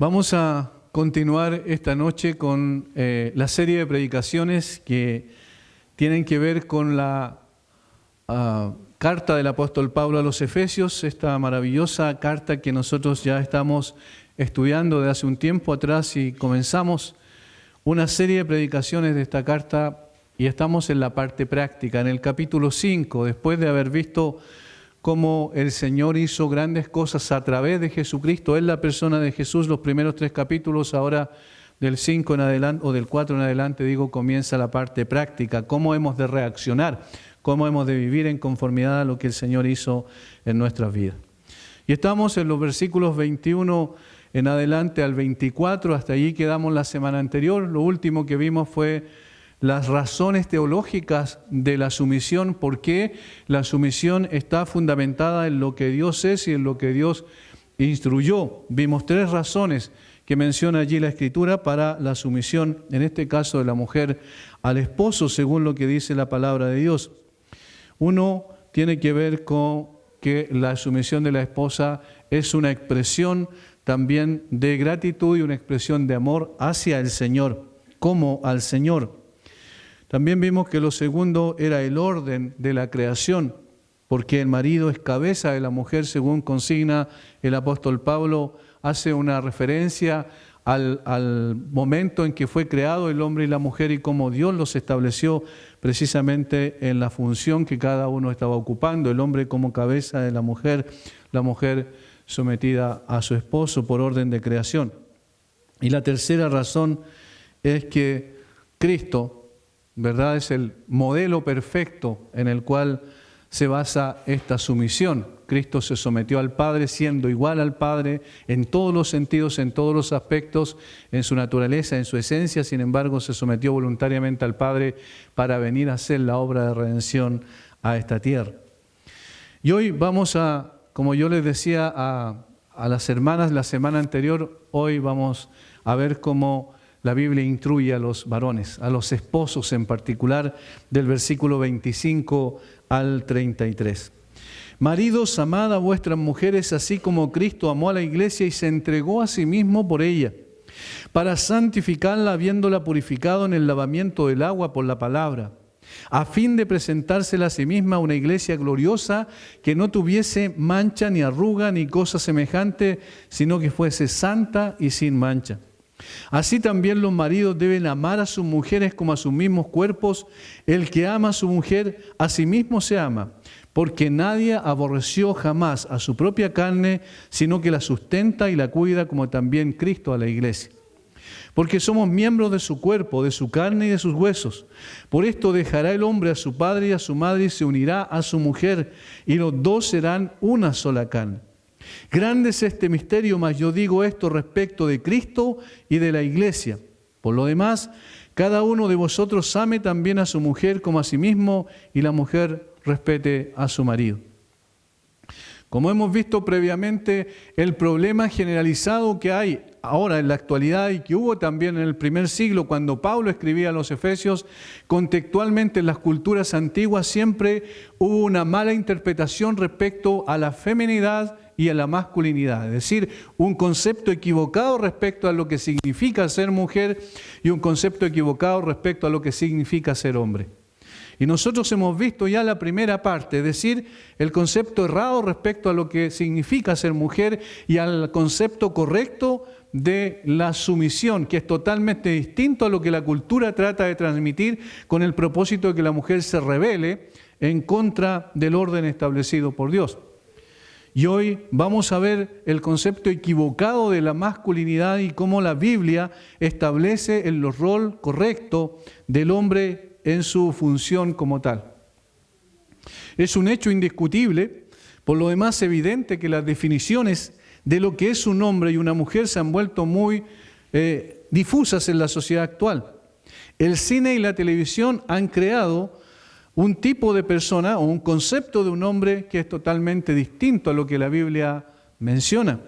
Vamos a continuar esta noche con la serie de predicaciones que tienen que ver con la carta del apóstol Pablo a los Efesios, esta maravillosa carta que nosotros ya estamos estudiando de hace un tiempo atrás y comenzamos una serie de predicaciones de esta carta y estamos en la parte práctica, en el capítulo 5, después de haber visto cómo el Señor hizo grandes cosas a través de Jesucristo, en la persona de Jesús, los primeros 3 capítulos, ahora del 5 en adelante, o del 4 en adelante, comienza la parte práctica, cómo hemos de reaccionar, cómo hemos de vivir en conformidad a lo que el Señor hizo en nuestras vidas. Y estamos en los versículos 21 en adelante al 24, hasta allí quedamos la semana anterior. Lo último que vimos fue las razones teológicas de la sumisión, por qué la sumisión está fundamentada en lo que Dios es y en lo que Dios instruyó. Vimos 3 razones que menciona allí la Escritura para la sumisión, en este caso de la mujer al esposo, según lo que dice la palabra de Dios. Uno tiene que ver con que la sumisión de la esposa es una expresión también de gratitud y una expresión de amor hacia el Señor, como al Señor. También vimos que lo segundo era el orden de la creación, porque el marido es cabeza de la mujer, según consigna el apóstol Pablo, hace una referencia al momento en que fue creado el hombre y la mujer y cómo Dios los estableció precisamente en la función que cada uno estaba ocupando, el hombre como cabeza de la mujer sometida a su esposo por orden de creación. Y la tercera razón es que Cristo, ¿verdad?, es el modelo perfecto en el cual se basa esta sumisión. Cristo se sometió al Padre siendo igual al Padre en todos los sentidos, en todos los aspectos, en su naturaleza, en su esencia. Sin embargo, se sometió voluntariamente al Padre para venir a hacer la obra de redención a esta tierra. Y hoy vamos a, como yo les decía a las hermanas la semana anterior, hoy vamos a ver cómo la Biblia instruye a los varones, a los esposos en particular, del versículo 25 al 33. Maridos, amad a vuestras mujeres, así como Cristo amó a la iglesia y se entregó a sí mismo por ella, para santificarla, habiéndola purificado en el lavamiento del agua por la palabra, a fin de presentársela a sí misma una iglesia gloriosa, que no tuviese mancha ni arruga ni cosa semejante, sino que fuese santa y sin mancha. Así también los maridos deben amar a sus mujeres como a sus mismos cuerpos. El que ama a su mujer, a sí mismo se ama, porque nadie aborreció jamás a su propia carne, sino que la sustenta y la cuida, como también Cristo a la iglesia. Porque somos miembros de su cuerpo, de su carne y de sus huesos. Por esto dejará el hombre a su padre y a su madre y se unirá a su mujer, y los dos serán una sola carne. Grande es este misterio, mas yo digo esto respecto de Cristo y de la iglesia. Por lo demás, cada uno de vosotros ame también a su mujer como a sí mismo, y la mujer respete a su marido. Como hemos visto previamente, el problema generalizado que hay ahora en la actualidad y que hubo también en el primer siglo cuando Pablo escribía a los Efesios, contextualmente en las culturas antiguas siempre hubo una mala interpretación respecto a la feminidad y a la masculinidad, es decir, un concepto equivocado respecto a lo que significa ser mujer y un concepto equivocado respecto a lo que significa ser hombre. Y nosotros hemos visto ya la primera parte, es decir, el concepto errado respecto a lo que significa ser mujer y al concepto correcto de la sumisión, que es totalmente distinto a lo que la cultura trata de transmitir con el propósito de que la mujer se rebele en contra del orden establecido por Dios. Y hoy vamos a ver el concepto equivocado de la masculinidad y cómo la Biblia establece el rol correcto del hombre en su función como tal. Es un hecho indiscutible, por lo demás evidente que las definiciones de lo que es un hombre y una mujer se han vuelto muy difusas en la sociedad actual. El cine y la televisión han creado un tipo de persona o un concepto de un hombre que es totalmente distinto a lo que la Biblia menciona.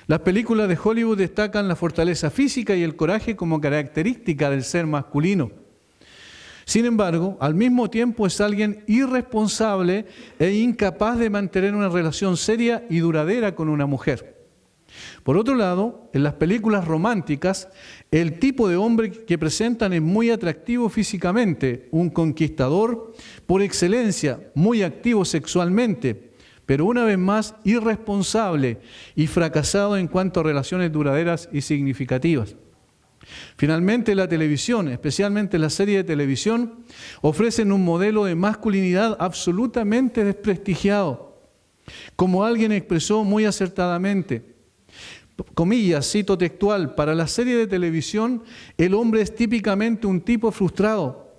Las películas de Hollywood destacan la fortaleza física y el coraje como característica del ser masculino. Sin embargo, al mismo tiempo es alguien irresponsable e incapaz de mantener una relación seria y duradera con una mujer. Por otro lado, en las películas románticas, el tipo de hombre que presentan es muy atractivo físicamente, un conquistador por excelencia, muy activo sexualmente, pero una vez más irresponsable y fracasado en cuanto a relaciones duraderas y significativas. Finalmente, la televisión, especialmente la serie de televisión, ofrecen un modelo de masculinidad absolutamente desprestigiado. Como alguien expresó muy acertadamente, comillas, cito textual, para la serie de televisión, el hombre es típicamente un tipo frustrado.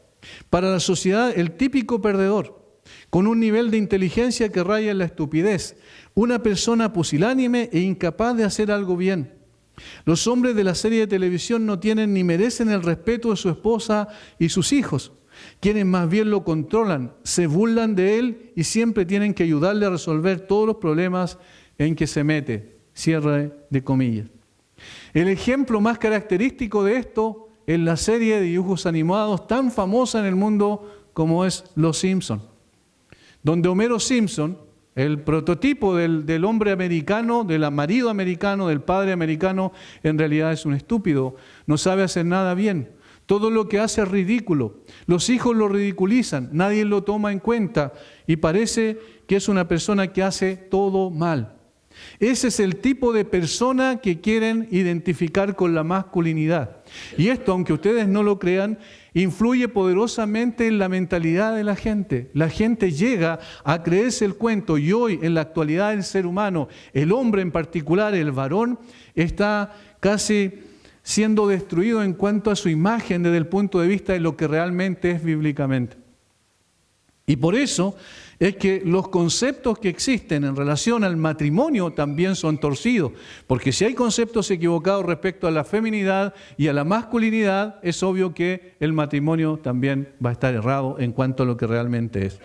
Para la sociedad, el típico perdedor, con un nivel de inteligencia que raya en la estupidez, una persona pusilánime e incapaz de hacer algo bien. Los hombres de la serie de televisión no tienen ni merecen el respeto de su esposa y sus hijos, quienes más bien lo controlan, se burlan de él y siempre tienen que ayudarle a resolver todos los problemas en que se mete. Cierre de comillas. El ejemplo más característico de esto es la serie de dibujos animados tan famosa en el mundo como es Los Simpson, donde Homero Simpson, el prototipo del hombre americano, del marido americano, del padre americano, en realidad es un estúpido, no sabe hacer nada bien. Todo lo que hace es ridículo. Los hijos lo ridiculizan, nadie lo toma en cuenta y parece que es una persona que hace todo mal. Ese es el tipo de persona que quieren identificar con la masculinidad. Y esto, aunque ustedes no lo crean, influye poderosamente en la mentalidad de la gente. La gente llega a creerse el cuento y hoy, en la actualidad del ser humano, el hombre en particular, el varón, está casi siendo destruido en cuanto a su imagen desde el punto de vista de lo que realmente es bíblicamente. Y por eso es que los conceptos que existen en relación al matrimonio también son torcidos, porque si hay conceptos equivocados respecto a la feminidad y a la masculinidad, es obvio que el matrimonio también va a estar errado en cuanto a lo que realmente es.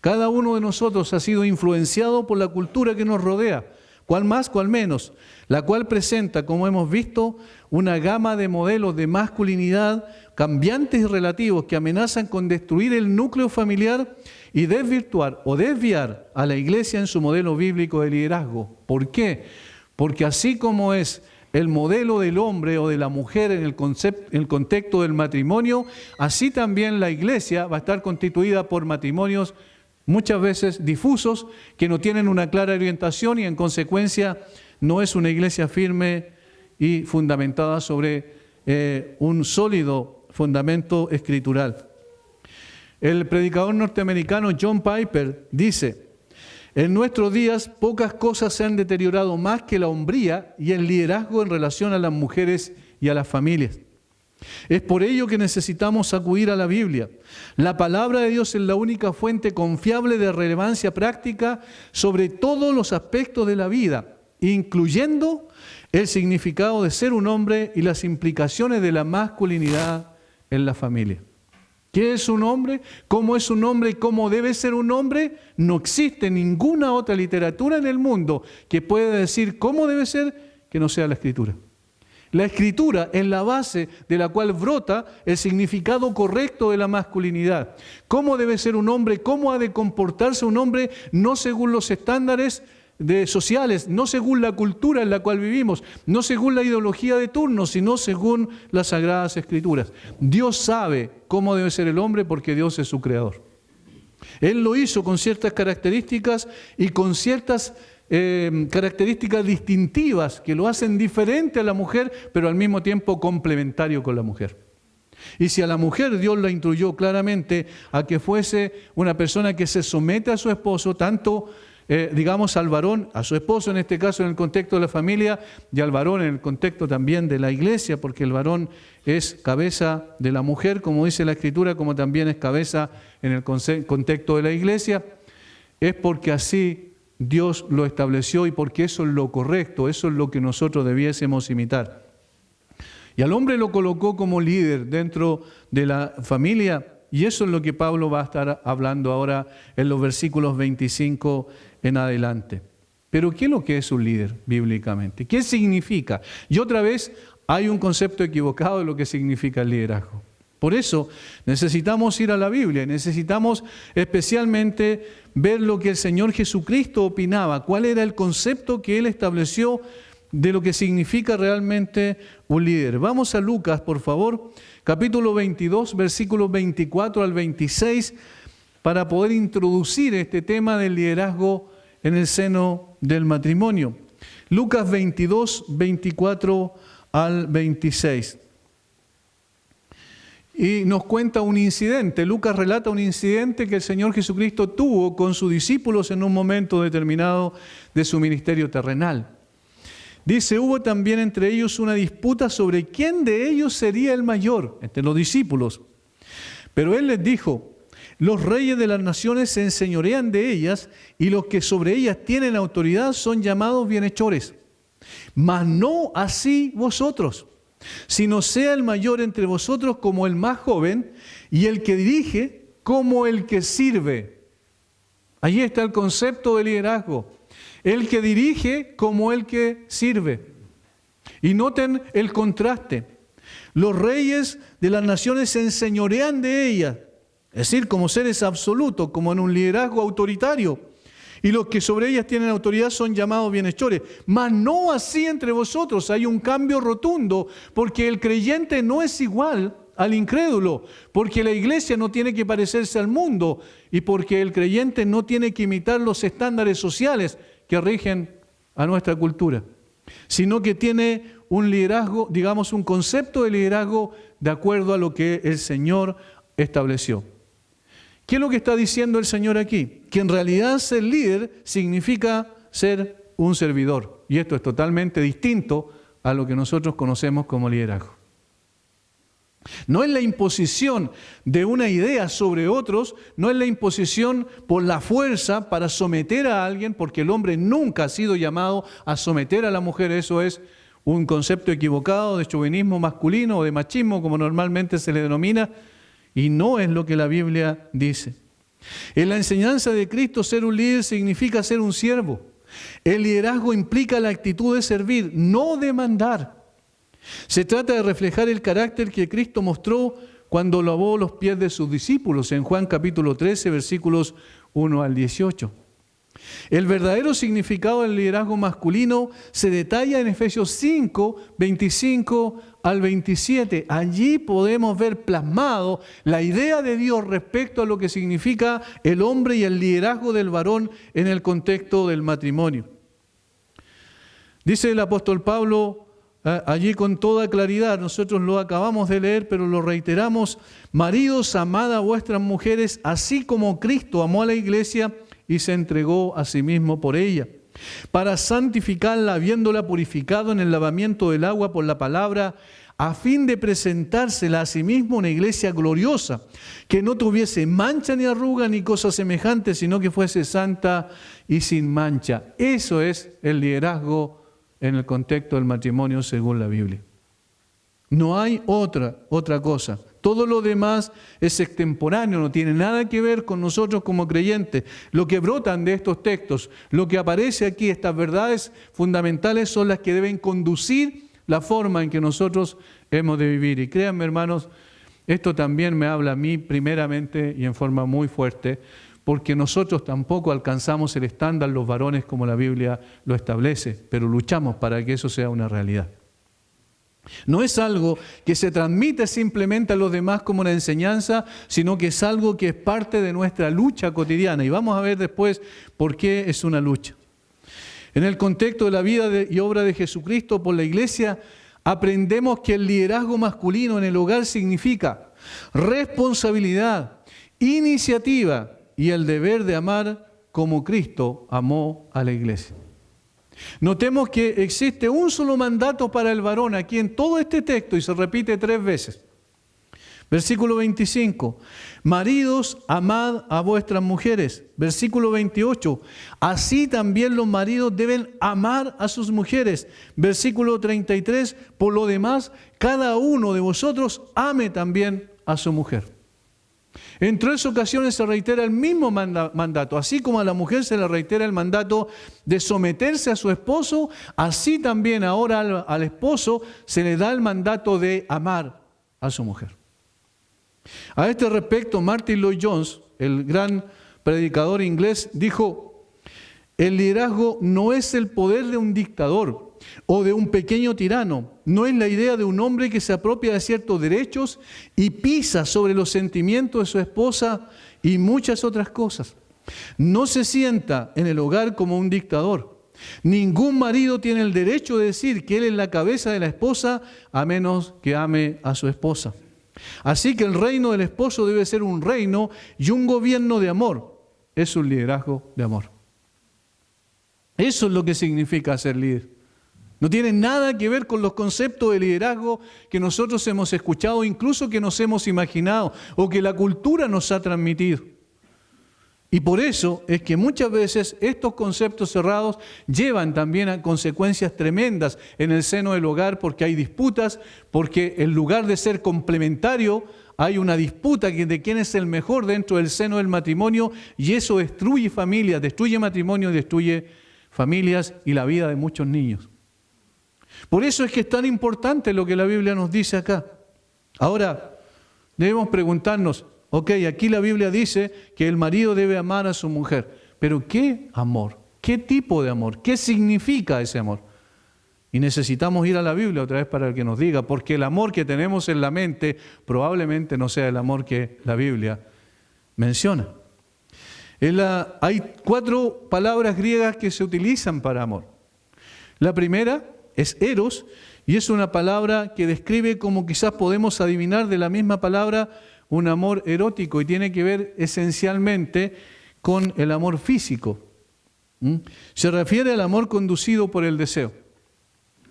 Cada uno de nosotros ha sido influenciado por la cultura que nos rodea, cual más, cual menos, la cual presenta, como hemos visto, una gama de modelos de masculinidad cambiantes y relativos que amenazan con destruir el núcleo familiar y desvirtuar o desviar a la iglesia en su modelo bíblico de liderazgo. ¿Por qué? Porque así como es el modelo del hombre o de la mujer en el contexto del matrimonio, así también la iglesia va a estar constituida por matrimonios muchas veces difusos que no tienen una clara orientación y en consecuencia no es una iglesia firme y fundamentada sobre un sólido fundamento escritural. El predicador norteamericano John Piper dice: en nuestros días pocas cosas se han deteriorado más que la hombría y el liderazgo en relación a las mujeres y a las familias. Es por ello que necesitamos acudir a la Biblia. La palabra de Dios es la única fuente confiable de relevancia práctica sobre todos los aspectos de la vida, incluyendo el significado de ser un hombre y las implicaciones de la masculinidad en la familia. ¿Qué es un hombre? ¿Cómo es un hombre? ¿Cómo debe ser un hombre? No existe ninguna otra literatura en el mundo que pueda decir cómo debe ser que no sea la Escritura. La Escritura es la base de la cual brota el significado correcto de la masculinidad. ¿Cómo debe ser un hombre? ¿Cómo ha de comportarse un hombre? No según los estándares sociales, no según la cultura en la cual vivimos, no según la ideología de turno, sino según las Sagradas Escrituras. Dios sabe cómo debe ser el hombre porque Dios es su creador. Él lo hizo con ciertas características y con ciertas características distintivas que lo hacen diferente a la mujer, pero al mismo tiempo complementario con la mujer. Y si a la mujer Dios la instruyó claramente a que fuese una persona que se somete a su esposo, tanto digamos al varón, a su esposo en este caso en el contexto de la familia, y al varón en el contexto también de la iglesia, porque el varón es cabeza de la mujer, como dice la Escritura, como también es cabeza en el contexto de la iglesia, es porque así Dios lo estableció y porque eso es lo correcto, eso es lo que nosotros debiésemos imitar. Y al hombre lo colocó como líder dentro de la familia, y eso es lo que Pablo va a estar hablando ahora en los versículos 25 en adelante. Pero ¿qué es lo que es un líder bíblicamente? ¿Qué significa? Y otra vez hay un concepto equivocado de lo que significa el liderazgo. Por eso necesitamos ir a la Biblia, necesitamos especialmente ver lo que el Señor Jesucristo opinaba, cuál era el concepto que Él estableció de lo que significa realmente un líder. Vamos a Lucas, por favor, capítulo 22, versículos 24 al 26, para poder introducir este tema del liderazgo en el seno del matrimonio. Lucas 22, 24 al 26. Y nos cuenta un incidente. Lucas relata un incidente que el Señor Jesucristo tuvo con sus discípulos en un momento determinado de su ministerio terrenal. Dice, hubo también entre ellos una disputa sobre quién de ellos sería el mayor, entre los discípulos. Pero Él les dijo, los reyes de las naciones se enseñorean de ellas y los que sobre ellas tienen autoridad son llamados bienhechores. Mas no así vosotros, sino sea el mayor entre vosotros como el más joven y el que dirige como el que sirve. Allí está el concepto de liderazgo. El que dirige como el que sirve. Y noten el contraste. Los reyes de las naciones se enseñorean de ellas, es decir, como seres absolutos, como en un liderazgo autoritario. Y los que sobre ellas tienen autoridad son llamados bienhechores. Mas no así entre vosotros. Hay un cambio rotundo, porque el creyente no es igual al incrédulo, porque la iglesia no tiene que parecerse al mundo y porque el creyente no tiene que imitar los estándares sociales que rigen a nuestra cultura, sino que tiene un liderazgo, digamos, un concepto de liderazgo de acuerdo a lo que el Señor estableció. ¿Qué es lo que está diciendo el Señor aquí? Que en realidad ser líder significa ser un servidor. Y esto es totalmente distinto a lo que nosotros conocemos como liderazgo. No es la imposición de una idea sobre otros, no es la imposición por la fuerza para someter a alguien, porque el hombre nunca ha sido llamado a someter a la mujer. Eso es un concepto equivocado de chauvinismo masculino o de machismo, como normalmente se le denomina, y no es lo que la Biblia dice. En la enseñanza de Cristo, ser un líder significa ser un siervo. El liderazgo implica la actitud de servir, no de mandar. Se trata de reflejar el carácter que Cristo mostró cuando lavó los pies de sus discípulos en Juan capítulo 13, versículos 1 al 18. El verdadero significado del liderazgo masculino se detalla en Efesios 5, 25 al 27. Allí podemos ver plasmado la idea de Dios respecto a lo que significa el hombre y el liderazgo del varón en el contexto del matrimonio. Dice el apóstol Pablo allí con toda claridad, nosotros lo acabamos de leer, pero lo reiteramos: maridos, amad a vuestras mujeres, así como Cristo amó a la iglesia y se entregó a sí mismo por ella, para santificarla, habiéndola purificado en el lavamiento del agua por la palabra, a fin de presentársela a sí mismo una iglesia gloriosa, que no tuviese mancha ni arruga ni cosa semejante, sino que fuese santa y sin mancha. Eso es el liderazgo en el contexto del matrimonio según la Biblia. No hay otra cosa. Todo lo demás es extemporáneo, no tiene nada que ver con nosotros como creyentes. Lo que brotan de estos textos, lo que aparece aquí, estas verdades fundamentales son las que deben conducir la forma en que nosotros hemos de vivir. Y créanme, hermanos, esto también me habla a mí primeramente y en forma muy fuerte, porque nosotros tampoco alcanzamos el estándar los varones como la Biblia lo establece, pero luchamos para que eso sea una realidad. No es algo que se transmite simplemente a los demás como una enseñanza, sino que es algo que es parte de nuestra lucha cotidiana. Y vamos a ver después por qué es una lucha. En el contexto de la vida y obra de Jesucristo por la iglesia, aprendemos que el liderazgo masculino en el hogar significa responsabilidad, iniciativa y el deber de amar como Cristo amó a la iglesia. Notemos que existe un solo mandato para el varón aquí en todo este texto y se repite 3 veces. Versículo 25, maridos, amad a vuestras mujeres. Versículo 28, así también los maridos deben amar a sus mujeres. Versículo 33, por lo demás, cada uno de vosotros ame también a su mujer. En 3 ocasiones se reitera el mismo mandato. Así como a la mujer se le reitera el mandato de someterse a su esposo, así también ahora al esposo se le da el mandato de amar a su mujer. A este respecto, Martin Lloyd-Jones, el gran predicador inglés, dijo: el liderazgo no es el poder de un dictador o de un pequeño tirano, no es la idea de un hombre que se apropia de ciertos derechos y pisa sobre los sentimientos de su esposa y muchas otras cosas. No se sienta en el hogar como un dictador. Ningún marido tiene el derecho de decir que él es la cabeza de la esposa a menos que ame a su esposa. Así que el reino del esposo debe ser un reino y un gobierno de amor. Es un liderazgo de amor. Eso es lo que significa ser líder. No tiene nada que ver con los conceptos de liderazgo que nosotros hemos escuchado, incluso que nos hemos imaginado o que la cultura nos ha transmitido. Y por eso es que muchas veces estos conceptos cerrados llevan también a consecuencias tremendas en el seno del hogar, porque hay disputas, porque en lugar de ser complementario, hay una disputa de quién es el mejor dentro del seno del matrimonio, y eso destruye familias, destruye matrimonio, destruye familias y la vida de muchos niños. Por eso es que es tan importante lo que la Biblia nos dice acá. Ahora, debemos preguntarnos, ok, aquí la Biblia dice que el marido debe amar a su mujer, pero ¿qué amor? ¿Qué tipo de amor? ¿Qué significa ese amor? Y necesitamos ir a la Biblia otra vez para que nos diga, porque el amor que tenemos en la mente probablemente no sea el amor que la Biblia menciona. Hay 4 palabras griegas que se utilizan para amor. La primera es eros, y es una palabra que describe, como quizás podemos adivinar de la misma palabra, un amor erótico, y tiene que ver esencialmente con el amor físico. Se refiere al amor conducido por el deseo.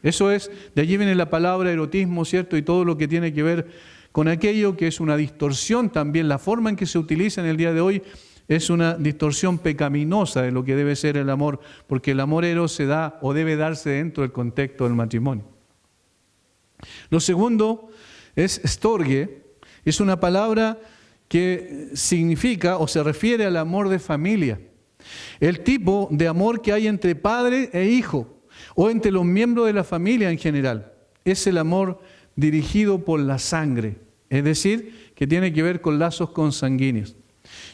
Eso es, de allí viene la palabra erotismo, ¿cierto? Y todo lo que tiene que ver con aquello que es una distorsión también. La forma en que se utiliza en el día de hoy es una distorsión pecaminosa de lo que debe ser el amor, porque el amor eros se da o debe darse dentro del contexto del matrimonio. Lo segundo es storge. Es una palabra que significa o se refiere al amor de familia. El tipo de amor que hay entre padre e hijo o entre los miembros de la familia en general. Es el amor dirigido por la sangre, es decir, que tiene que ver con lazos consanguíneos.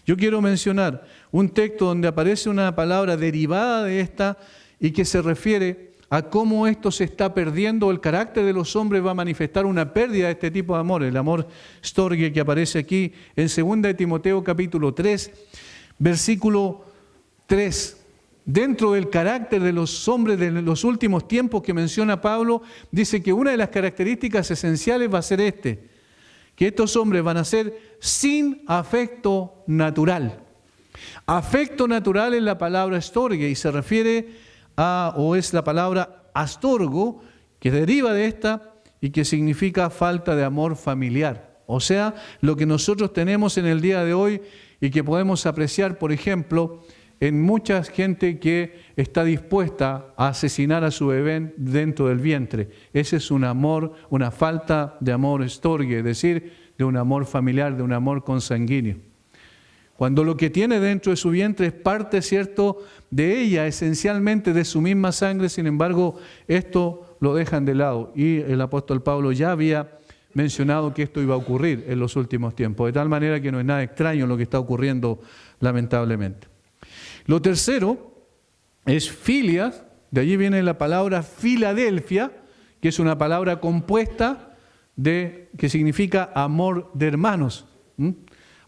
Yo quiero mencionar un texto donde aparece una palabra derivada de esta y que se refiere a cómo esto se está perdiendo, el carácter de los hombres va a manifestar una pérdida de este tipo de amor, el amor storge que aparece aquí en 2 de Timoteo capítulo 3, versículo 3. Dentro del carácter de los hombres de los últimos tiempos que menciona Pablo, dice que una de las características esenciales va a ser que estos hombres van a ser sin afecto natural. Afecto natural es la palabra storge y se refiere o es la palabra astorgo, que deriva de esta y que significa falta de amor familiar. O sea, lo que nosotros tenemos en el día de hoy y que podemos apreciar, por ejemplo, en mucha gente que está dispuesta a asesinar a su bebé dentro del vientre. Ese es un amor, una falta de amor storge, es decir, de un amor familiar, de un amor consanguíneo. Cuando lo que tiene dentro de su vientre es parte, ¿cierto?, de ella, esencialmente de su misma sangre, sin embargo, esto lo dejan de lado. Y el apóstol Pablo ya había mencionado que esto iba a ocurrir en los últimos tiempos, de tal manera que no es nada extraño lo que está ocurriendo, lamentablemente. Lo tercero es filias, de allí viene la palabra Filadelfia, que es una palabra compuesta que significa amor de hermanos.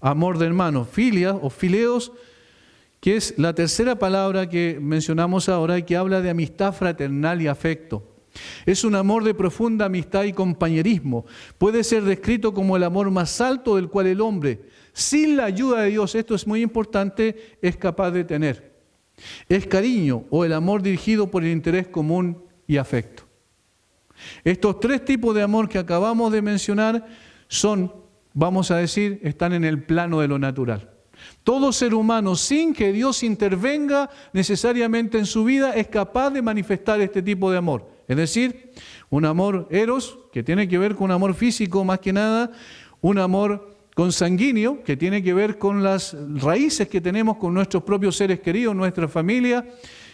Amor de hermanos, filias o fileos, que es la tercera palabra que mencionamos ahora y que habla de amistad fraternal y afecto. Es un amor de profunda amistad y compañerismo. Puede ser descrito como el amor más alto del cual el hombre, sin la ayuda de Dios, esto es muy importante, es capaz de tener. Es cariño o el amor dirigido por el interés común y afecto. Estos 3 tipos de amor que acabamos de mencionar son, vamos a decir, están en el plano de lo natural. Todo ser humano, sin que Dios intervenga necesariamente en su vida, es capaz de manifestar este tipo de amor. Es decir, un amor eros, que tiene que ver con un amor físico más que nada, un amor consanguíneo, que tiene que ver con las raíces que tenemos con nuestros propios seres queridos, nuestra familia,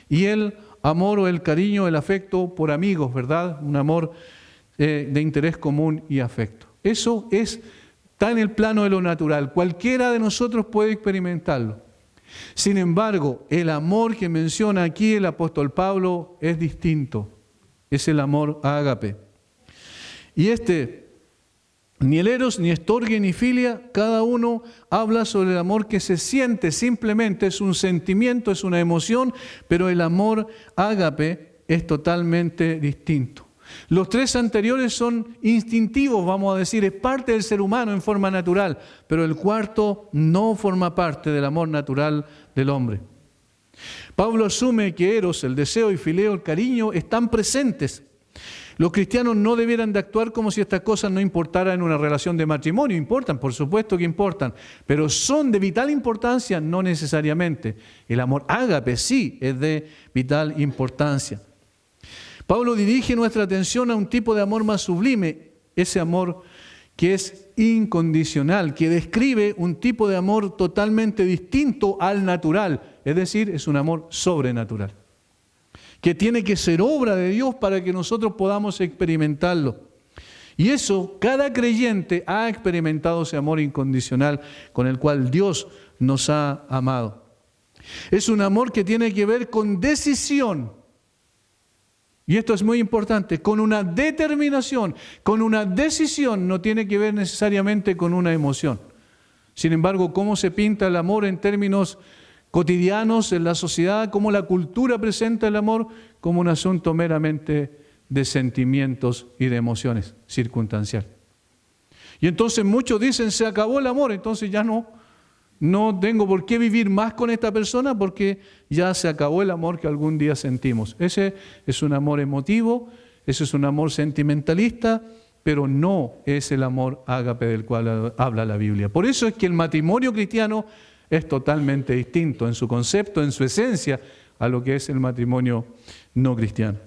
y el amor o el cariño, el afecto por amigos, ¿verdad? Un amor de interés común y afecto. Eso es está en el plano de lo natural. Cualquiera de nosotros puede experimentarlo. Sin embargo, el amor que menciona aquí el apóstol Pablo es distinto. Es el amor ágape. Y ni el eros, ni estorgue, ni filia, cada uno habla sobre el amor que se siente, simplemente es un sentimiento, es una emoción, pero el amor ágape es totalmente distinto. Los tres anteriores son instintivos, vamos a decir, es parte del ser humano en forma natural, pero el cuarto no forma parte del amor natural del hombre. Pablo asume que eros, el deseo, y fileo, el cariño, están presentes. Los cristianos no debieran de actuar como si estas cosas no importaran en una relación de matrimonio. Importan, por supuesto que importan, pero son de vital importancia, no necesariamente. El amor ágape sí es de vital importancia. Pablo dirige nuestra atención a un tipo de amor más sublime, ese amor que es incondicional, que describe un tipo de amor totalmente distinto al natural, es decir, es un amor sobrenatural, que tiene que ser obra de Dios para que nosotros podamos experimentarlo. Y eso, cada creyente ha experimentado ese amor incondicional con el cual Dios nos ha amado. Es un amor que tiene que ver con decisión. Y esto es muy importante, con una determinación, con una decisión, no tiene que ver necesariamente con una emoción. Sin embargo, cómo se pinta el amor en términos cotidianos en la sociedad, cómo la cultura presenta el amor como un asunto meramente de sentimientos y de emociones circunstancial. Y entonces muchos dicen, se acabó el amor, entonces ya no tengo por qué vivir más con esta persona porque ya se acabó el amor que algún día sentimos. Ese es un amor emotivo, ese es un amor sentimentalista, pero no es el amor ágape del cual habla la Biblia. Por eso es que el matrimonio cristiano es totalmente distinto en su concepto, en su esencia, a lo que es el matrimonio no cristiano.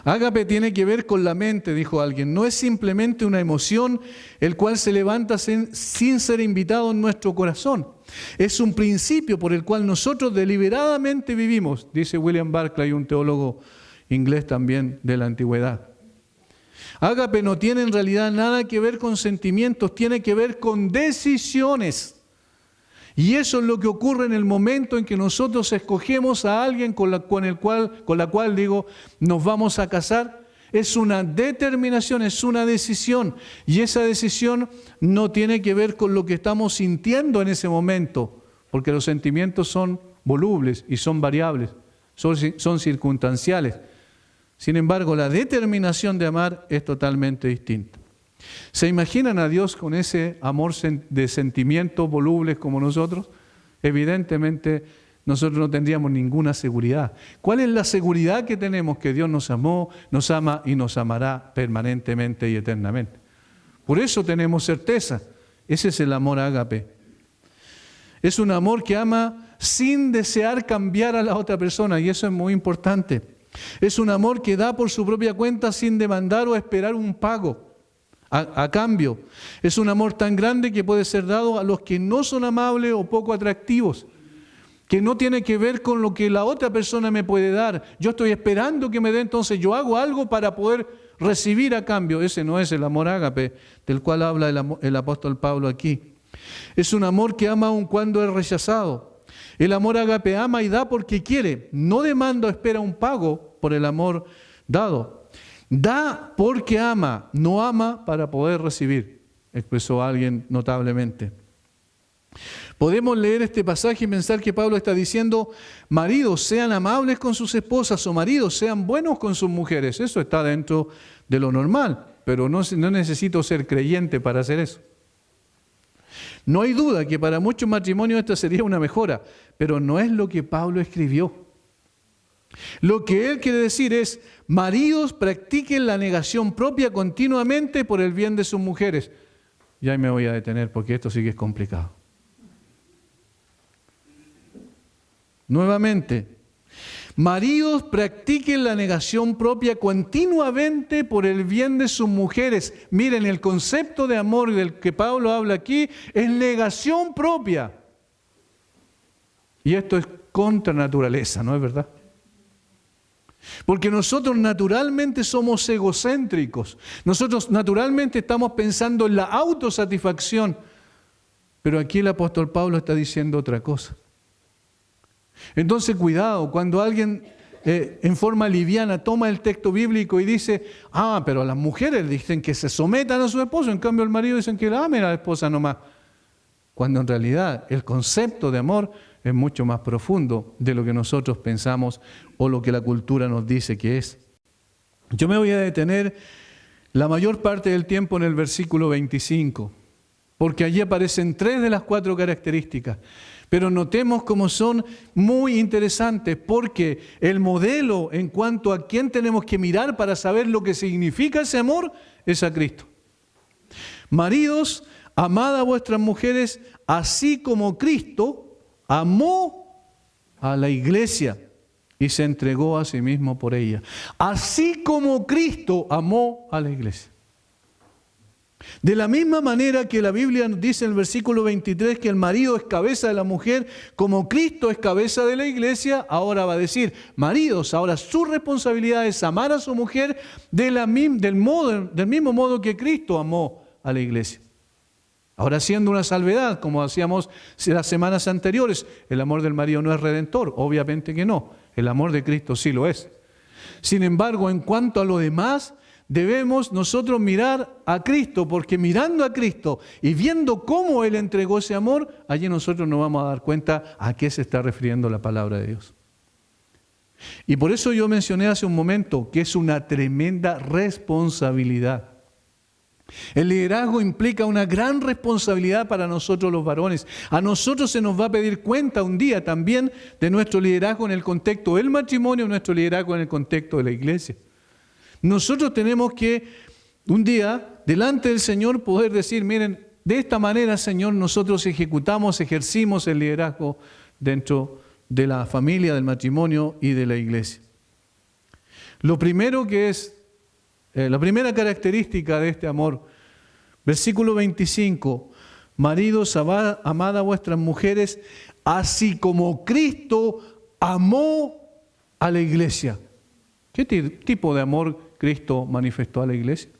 Ágape tiene que ver con la mente, dijo alguien. No es simplemente una emoción el cual se levanta sin ser invitado en nuestro corazón. Es un principio por el cual nosotros deliberadamente vivimos, dice William Barclay, un teólogo inglés también de la antigüedad. Ágape no tiene en realidad nada que ver con sentimientos, tiene que ver con decisiones. Y eso es lo que ocurre en el momento en que nosotros escogemos a alguien con la cual nos vamos a casar. Es una determinación, es una decisión. Y esa decisión no tiene que ver con lo que estamos sintiendo en ese momento, porque los sentimientos son volubles y son variables, son circunstanciales. Sin embargo, la determinación de amar es totalmente distinta. ¿Se imaginan a Dios con ese amor de sentimientos volubles como nosotros? Evidentemente nosotros no tendríamos ninguna seguridad. ¿Cuál es la seguridad que tenemos? Que Dios nos amó, nos ama y nos amará permanentemente y eternamente. Por eso tenemos certeza. Ese es el amor ágape. Es un amor que ama sin desear cambiar a la otra persona, y eso es muy importante. Es un amor que da por su propia cuenta sin demandar o esperar un pago a cambio. Es un amor tan grande que puede ser dado a los que no son amables o poco atractivos, que no tiene que ver con lo que la otra persona me puede dar. Yo estoy esperando que me dé, entonces yo hago algo para poder recibir a cambio. Ese no es el amor ágape del cual habla el apóstol Pablo aquí. Es un amor que ama aun cuando es rechazado. El amor ágape ama y da porque quiere, no demanda o espera un pago por el amor dado. Da porque ama, no ama para poder recibir, expresó alguien notablemente. Podemos leer este pasaje y pensar que Pablo está diciendo, maridos sean amables con sus esposas o maridos sean buenos con sus mujeres. Eso está dentro de lo normal, pero no necesito ser creyente para hacer eso. No hay duda que para muchos matrimonios esta sería una mejora, pero no es lo que Pablo escribió. Lo que él quiere decir es, maridos practiquen la negación propia continuamente por el bien de sus mujeres. Y ahí me voy a detener porque esto sí que es complicado. Nuevamente, maridos practiquen la negación propia continuamente por el bien de sus mujeres. Miren, el concepto de amor del que Pablo habla aquí es negación propia. Y esto es contra naturaleza, ¿no es verdad? Porque nosotros naturalmente somos egocéntricos. Nosotros naturalmente estamos pensando en la autosatisfacción. Pero aquí el apóstol Pablo está diciendo otra cosa. Entonces, cuidado, cuando alguien en forma liviana toma el texto bíblico y dice, pero las mujeres dicen que se sometan a su esposo, en cambio el marido dicen que la amen a la esposa nomás. Cuando en realidad el concepto de amor es mucho más profundo de lo que nosotros pensamos o lo que la cultura nos dice que es. Yo me voy a detener la mayor parte del tiempo en el versículo 25, porque allí aparecen 3 de las 4 características. Pero notemos cómo son muy interesantes, porque el modelo en cuanto a quién tenemos que mirar para saber lo que significa ese amor es a Cristo. Maridos, amad a vuestras mujeres, así como Cristo amó a la iglesia y se entregó a sí mismo por ella. Así como Cristo amó a la iglesia. De la misma manera que la Biblia nos dice en el versículo 23 que el marido es cabeza de la mujer, como Cristo es cabeza de la iglesia, ahora va a decir, maridos, ahora su responsabilidad es amar a su mujer del mismo modo que Cristo amó a la iglesia. Ahora, haciendo una salvedad, como hacíamos las semanas anteriores, el amor del marido no es redentor, obviamente que no, el amor de Cristo sí lo es. Sin embargo, en cuanto a lo demás, debemos nosotros mirar a Cristo, porque mirando a Cristo y viendo cómo Él entregó ese amor, allí nosotros nos vamos a dar cuenta a qué se está refiriendo la palabra de Dios. Y por eso yo mencioné hace un momento que es una tremenda responsabilidad. El liderazgo implica una gran responsabilidad para nosotros los varones. A nosotros se nos va a pedir cuenta un día también de nuestro liderazgo en el contexto del matrimonio, nuestro liderazgo en el contexto de la iglesia. Nosotros tenemos que un día, delante del Señor, poder decir, miren, de esta manera, Señor, nosotros ejercimos el liderazgo dentro de la familia, del matrimonio y de la iglesia. Lo primero que es, la primera característica de este amor, versículo 25, maridos, amad a vuestras mujeres, así como Cristo amó a la iglesia. ¿Qué tipo de amor Cristo manifestó a la iglesia?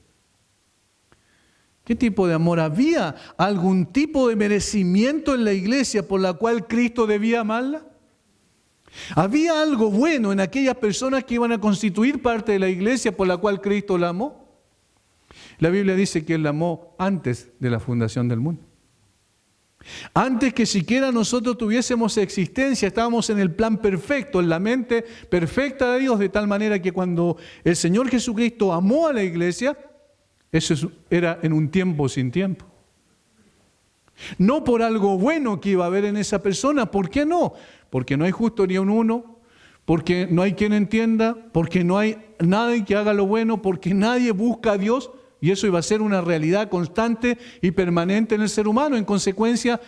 ¿Qué tipo de amor? ¿Había algún tipo de merecimiento en la iglesia por la cual Cristo debía amarla? ¿Había algo bueno en aquellas personas que iban a constituir parte de la iglesia por la cual Cristo la amó? La Biblia dice que Él la amó antes de la fundación del mundo. Antes que siquiera nosotros tuviésemos existencia, estábamos en el plan perfecto, en la mente perfecta de Dios, de tal manera que cuando el Señor Jesucristo amó a la iglesia, eso era en un tiempo sin tiempo. No por algo bueno que iba a haber en esa persona. ¿Por qué no? Porque no hay justo ni un uno, porque no hay quien entienda, porque no hay nadie que haga lo bueno, porque nadie busca a Dios. Y eso iba a ser una realidad constante y permanente en el ser humano. En consecuencia,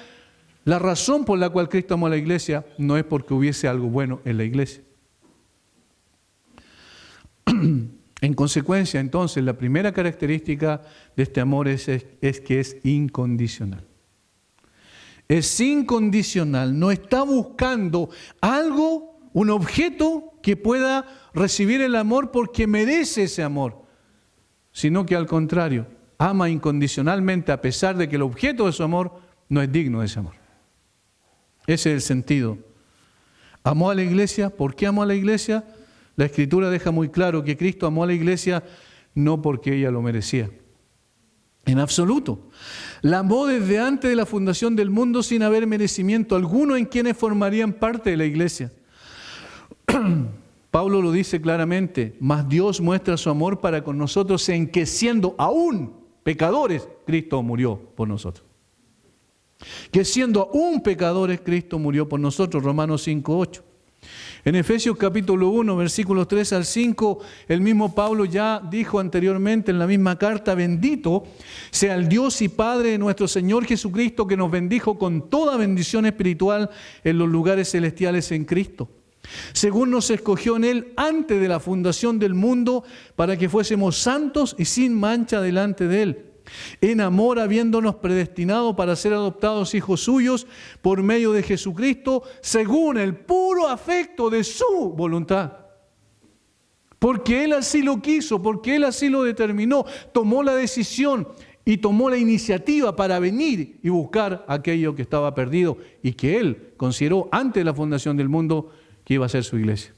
la razón por la cual Cristo amó a la iglesia no es porque hubiese algo bueno en la iglesia. En consecuencia, entonces, la primera característica de este amor es que es incondicional. Es incondicional, no está buscando algo, un objeto que pueda recibir el amor porque merece ese amor, sino que al contrario, ama incondicionalmente a pesar de que el objeto de su amor no es digno de ese amor. Ese es el sentido. Amó a la iglesia. ¿Por qué amó a la iglesia? La Escritura deja muy claro que Cristo amó a la iglesia no porque ella lo merecía. En absoluto. La amó desde antes de la fundación del mundo sin haber merecimiento alguno en quienes formarían parte de la iglesia. Pablo lo dice claramente, mas Dios muestra su amor para con nosotros en que siendo aún pecadores, Cristo murió por nosotros. Que siendo aún pecadores, Cristo murió por nosotros, Romanos 5:8. En Efesios capítulo 1, versículos 3 al 5, el mismo Pablo ya dijo anteriormente en la misma carta, bendito sea el Dios y Padre de nuestro Señor Jesucristo, que nos bendijo con toda bendición espiritual en los lugares celestiales en Cristo, según nos escogió en Él antes de la fundación del mundo, para que fuésemos santos y sin mancha delante de Él, en amor habiéndonos predestinado para ser adoptados hijos suyos por medio de Jesucristo, según el puro afecto de su voluntad. Porque Él así lo quiso, porque Él así lo determinó, tomó la decisión y tomó la iniciativa para venir y buscar aquello que estaba perdido y que Él consideró antes de la fundación del mundo que iba a ser su iglesia.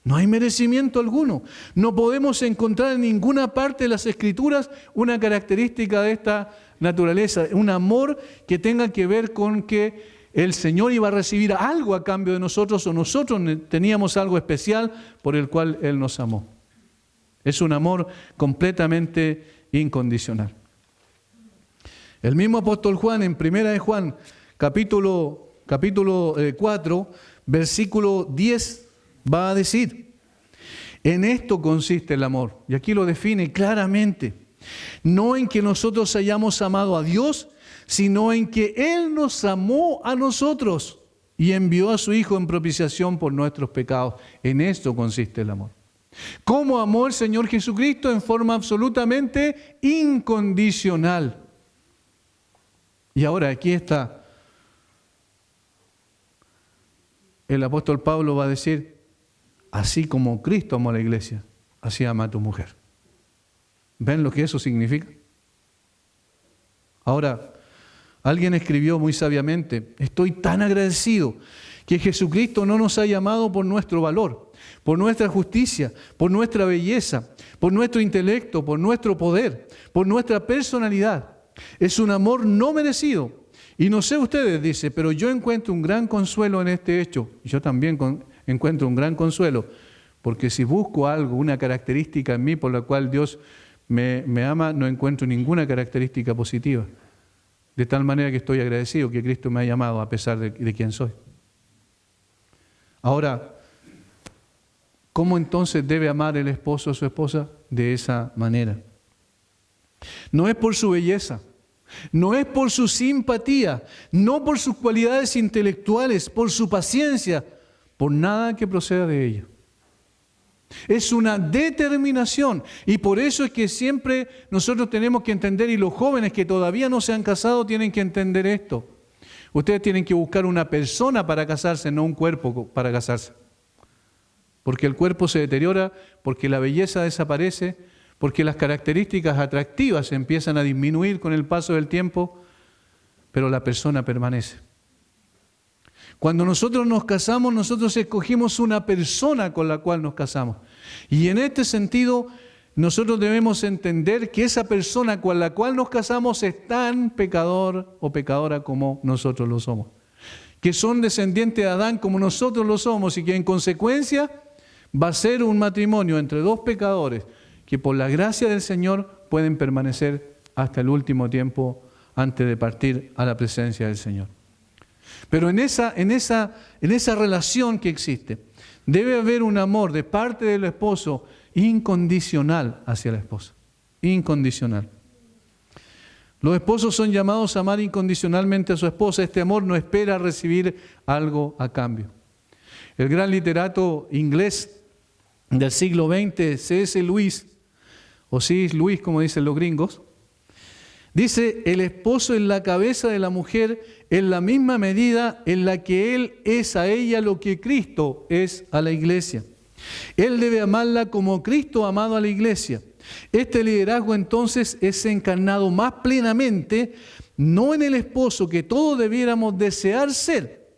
No hay merecimiento alguno. No podemos encontrar en ninguna parte de las Escrituras una característica de esta naturaleza, un amor que tenga que ver con que el Señor iba a recibir algo a cambio de nosotros o nosotros teníamos algo especial por el cual Él nos amó. Es un amor completamente incondicional. El mismo apóstol Juan en 1 de Juan, capítulo 4, versículo 10, va a decir: en esto consiste el amor. Y aquí lo define claramente. No en que nosotros hayamos amado a Dios, sino en que Él nos amó a nosotros y envió a su Hijo en propiciación por nuestros pecados. En esto consiste el amor. ¿Cómo amó el Señor Jesucristo? En forma absolutamente incondicional. Y ahora aquí está. El apóstol Pablo va a decir: así como Cristo amó a la iglesia, así ama a tu mujer. ¿Ven lo que eso significa? Ahora, alguien escribió muy sabiamente: estoy tan agradecido que Jesucristo no nos ha llamado por nuestro valor, por nuestra justicia, por nuestra belleza, por nuestro intelecto, por nuestro poder, por nuestra personalidad. Es un amor no merecido. Y no sé ustedes, dice, pero yo encuentro un gran consuelo en este hecho. Y yo también encuentro un gran consuelo, porque si busco algo, una característica en mí por la cual Dios me ama, no encuentro ninguna característica positiva. De tal manera que estoy agradecido que Cristo me ha llamado a pesar de quién soy. Ahora, ¿cómo entonces debe amar el esposo a su esposa? De esa manera. No es por su belleza, no es por su simpatía, no por sus cualidades intelectuales, por su paciencia, por nada que proceda de ella. Es una determinación y por eso es que siempre nosotros tenemos que entender, y los jóvenes que todavía no se han casado tienen que entender esto. Ustedes tienen que buscar una persona para casarse, no un cuerpo para casarse. Porque el cuerpo se deteriora, porque la belleza desaparece, porque las características atractivas empiezan a disminuir con el paso del tiempo, pero la persona permanece. Cuando nosotros nos casamos, nosotros escogimos una persona con la cual nos casamos. Y en este sentido, nosotros debemos entender que esa persona con la cual nos casamos es tan pecador o pecadora como nosotros lo somos. Que son descendientes de Adán como nosotros lo somos y que en consecuencia va a ser un matrimonio entre dos pecadores que por la gracia del Señor pueden permanecer hasta el último tiempo antes de partir a la presencia del Señor. Pero en esa relación que existe, debe haber un amor de parte del esposo incondicional hacia la esposa. Incondicional. Los esposos son llamados a amar incondicionalmente a su esposa. Este amor no espera recibir algo a cambio. El gran literato inglés del siglo XX, C.S. Lewis, o C.S. Lewis como dicen los gringos, dice: el esposo es la cabeza de la mujer en la misma medida en la que él es a ella lo que Cristo es a la iglesia. Él debe amarla como Cristo ha amado a la iglesia. Este liderazgo entonces es encarnado más plenamente no en el esposo que todos debiéramos desear ser,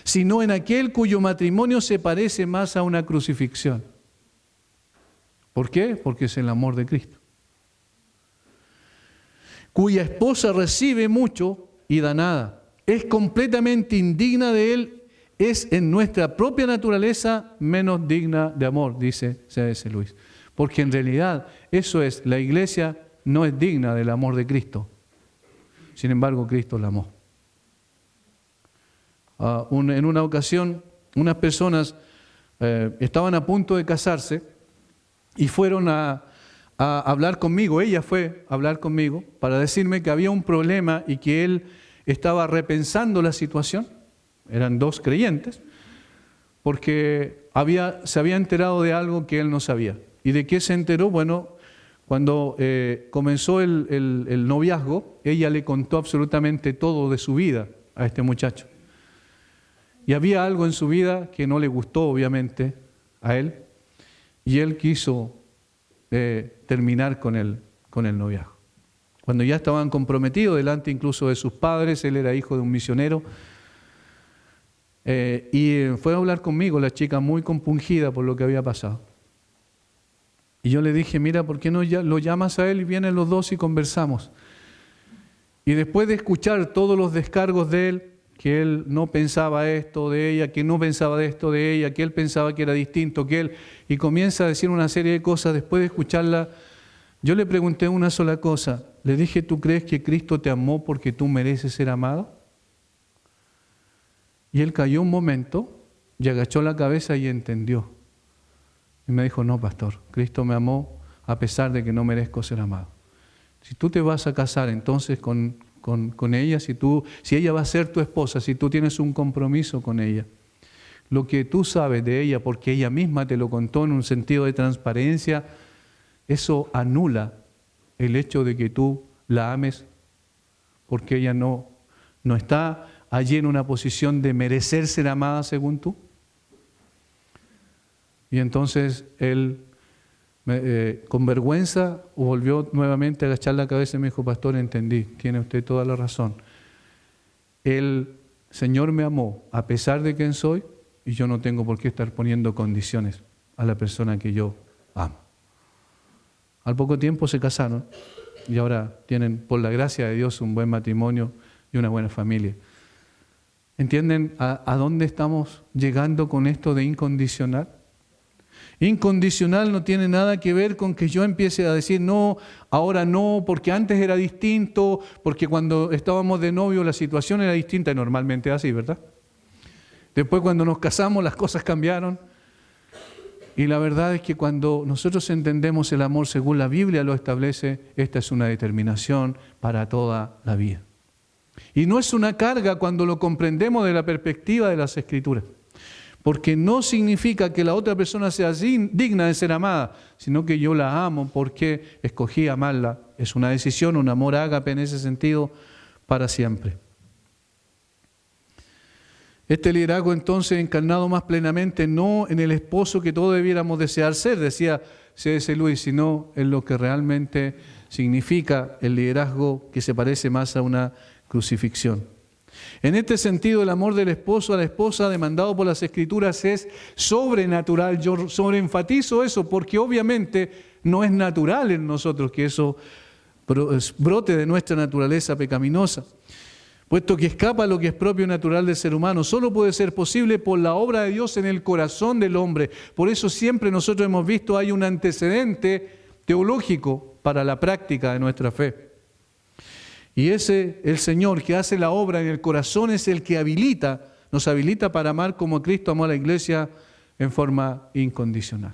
sino en aquel cuyo matrimonio se parece más a una crucifixión. ¿Por qué? Porque es el amor de Cristo. Cuya esposa recibe mucho y da nada. Es completamente indigna de él, es en nuestra propia naturaleza menos digna de amor, dice C.S. Lewis. Porque en realidad eso es, la iglesia no es digna del amor de Cristo. Sin embargo, Cristo la amó. En una ocasión, unas personas estaban a punto de casarse y fueron a hablar conmigo. Ella fue a hablar conmigo para decirme que había un problema y que él estaba repensando la situación. Eran dos creyentes, porque se había enterado de algo que él no sabía. ¿Y de qué se enteró? Bueno, cuando comenzó el noviazgo, ella le contó absolutamente todo de su vida a este muchacho. Y había algo en su vida que no le gustó, obviamente, a él. y él quiso terminar con el noviazgo. Cuando ya estaban comprometidos, delante incluso de sus padres, él era hijo de un misionero, y fue a hablar conmigo, la chica muy compungida por lo que había pasado. Y yo le dije, mira, ¿por qué no lo llamas a él y vienen los dos y conversamos? Y después de escuchar todos los descargos de él, que él no pensaba esto de ella, que no pensaba de esto de ella, que él pensaba que era distinto, y comienza a decir una serie de cosas, después de escucharla, yo le pregunté una sola cosa, le dije, ¿tú crees que Cristo te amó porque tú mereces ser amado? Y él cayó un momento y agachó la cabeza y entendió. Y me dijo, no, pastor, Cristo me amó a pesar de que no merezco ser amado. Si tú te vas a casar entonces con ella, si ella va a ser tu esposa, si tú tienes un compromiso con ella, lo que tú sabes de ella, porque ella misma te lo contó en un sentido de transparencia, eso anula el hecho de que tú la ames, porque ella no está allí en una posición de merecer ser amada según tú. Y entonces él, con vergüenza, volvió nuevamente a agachar la cabeza y me dijo, pastor, entendí, tiene usted toda la razón. El Señor me amó a pesar de quién soy y yo no tengo por qué estar poniendo condiciones a la persona que yo amo. Al poco tiempo se casaron y ahora tienen, por la gracia de Dios, un buen matrimonio y una buena familia. ¿Entienden a dónde estamos llegando con esto de incondicional? Incondicional no tiene nada que ver con que yo empiece a decir no, ahora no, porque antes era distinto, porque cuando estábamos de novio la situación era distinta, y normalmente es así, ¿verdad? Después cuando nos casamos las cosas cambiaron. Y la verdad es que cuando nosotros entendemos el amor según la Biblia lo establece, esta es una determinación para toda la vida. Y no es una carga cuando lo comprendemos de la perspectiva de las Escrituras. Porque no significa que la otra persona sea digna de ser amada, sino que yo la amo porque escogí amarla. Es una decisión, un amor ágape en ese sentido para siempre. Este liderazgo entonces encarnado más plenamente no en el esposo que todos debiéramos desear ser, decía C.S. Lewis, sino en lo que realmente significa el liderazgo que se parece más a una crucifixión. En este sentido, el amor del esposo a la esposa demandado por las Escrituras es sobrenatural. Yo sobreenfatizo eso porque obviamente no es natural en nosotros que eso brote de nuestra naturaleza pecaminosa. Puesto que escapa a lo que es propio y natural del ser humano, solo puede ser posible por la obra de Dios en el corazón del hombre. Por eso siempre nosotros hemos visto hay un antecedente teológico para la práctica de nuestra fe. Y el Señor que hace la obra en el corazón es el que nos habilita para amar como Cristo amó a la iglesia en forma incondicional.